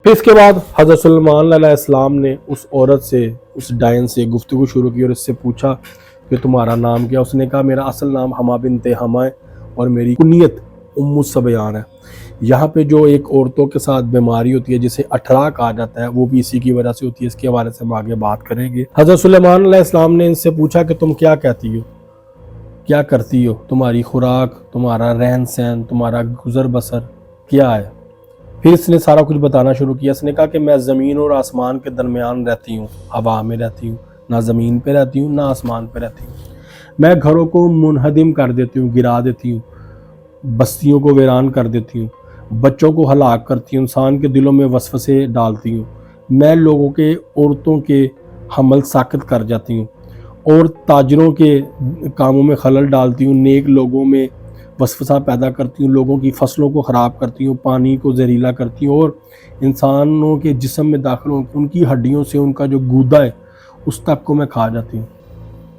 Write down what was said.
پھر اس کے بعد حضرت سلیمان علیہ السلام نے اس عورت سے، اس ڈائن سے گفتگو شروع کی اور اس سے پوچھا کہ تمہارا نام کیا؟ اس نے کہا میرا اصل نام حما بنت حما ہے اور میری کنیت ام الصبیان ہے۔ یہاں پہ جو ایک عورتوں کے ساتھ بیماری ہوتی ہے جسے اٹھراک کہا جاتا ہے، وہ بھی اسی کی وجہ سے ہوتی ہے۔ اس کے حوالے سے ہم آگے بات کریں گے۔ حضرت سلیمان علیہ السلام نے ان سے پوچھا کہ تم کیا کہتی ہو، کیا کرتی ہو، تمہاری خوراک، تمہارا رہن سہن، تمہارا گزر بسر کیا ہے؟ پھر اس نے سارا کچھ بتانا شروع کیا۔ اس نے کہا کہ میں زمین اور آسمان کے درمیان رہتی ہوں، ہوا میں رہتی ہوں، نہ زمین پہ رہتی ہوں نہ آسمان پہ رہتی ہوں۔ میں گھروں کو منہدم کر دیتی ہوں، گرا دیتی ہوں، بستیوں کو ویران کر دیتی ہوں، بچوں کو ہلاک کرتی ہوں، انسان کے دلوں میں وسوسے ڈالتی ہوں، میں لوگوں کے عورتوں کے حمل ساقط کر جاتی ہوں اور تاجروں کے کاموں میں خلل ڈالتی ہوں، نیک لوگوں میں وسوسہ پیدا کرتی ہوں، لوگوں کی فصلوں کو خراب کرتی ہوں، پانی کو زہریلا کرتی ہوں اور انسانوں کے جسم میں داخل ہو ان کی ہڈیوں سے ان کا جو گودا ہے اس تک کو میں کھا جاتی ہوں۔